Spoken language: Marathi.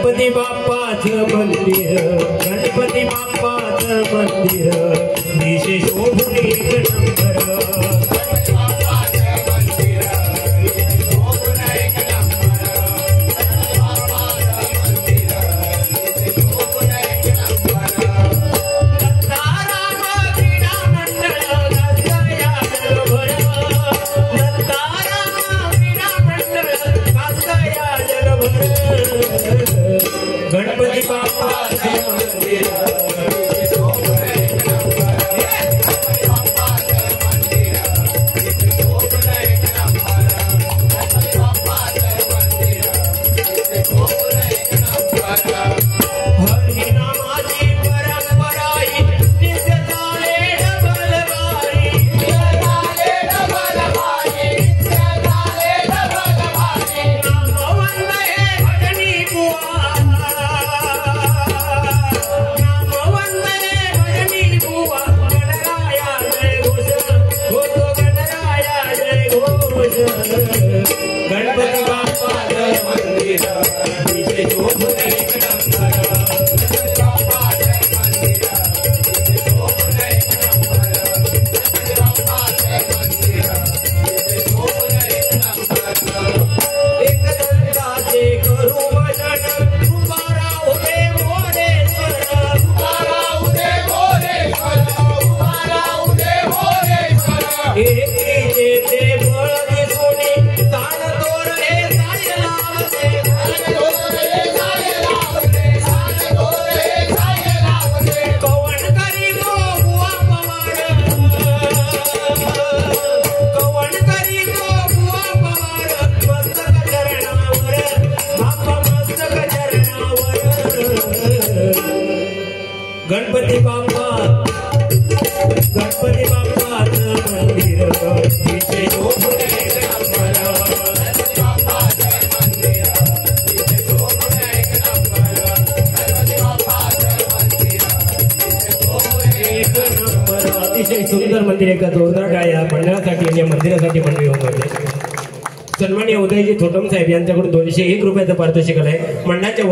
गणपती बाप्पाचं मंदिर, गणपती बाप्पाचं मंदिर, दिशे शोभून एक नंबर. गणपती बाप्पाचे मंदिर, हरिनामाची परंपराई नित्य चाले डबलबाई, नामवंत हे भजनी बुवा, गणपती बाप्पाचं मंदिर, दिशे शोभून एक नंबर. एक दंताचे करू भजन, तुकाराम दे मोरेश्वर, तुकाराम दे मोरेश्वर, तुकाराम दे मोरेश्वर. एकीचे ते बळ दिसोनी, ताण तोर हे साय लावते, ताण तोर हे साय लावते, ताण तोर हे साय लावते. कवण करी तो बुवा पवार, कवण करी तो बुवा पवार, मस्तक चरणावर, बाप्पा मस्तक चरणावर. गणपती बाप्पा, गणपती बाप्पाचं मंदिर, दिशे शोभून एक नंबर. गणपती बाप्पाचं मंदिर, दिशे शोभून एक नंबर. गणपती बाप्पाचं मंदिर, दिशे शोभून एक नंबर. अतिशय सुंदर मंदिर, एका जोरदार टाळ्या मंडळासाठी या मंदिरासाठी मंडळी होते. सन्माननीय उदयजी थोटम साहेब यांच्याकडून 201 रुपयाचं पारितोषिक आहे. मंडळाच्या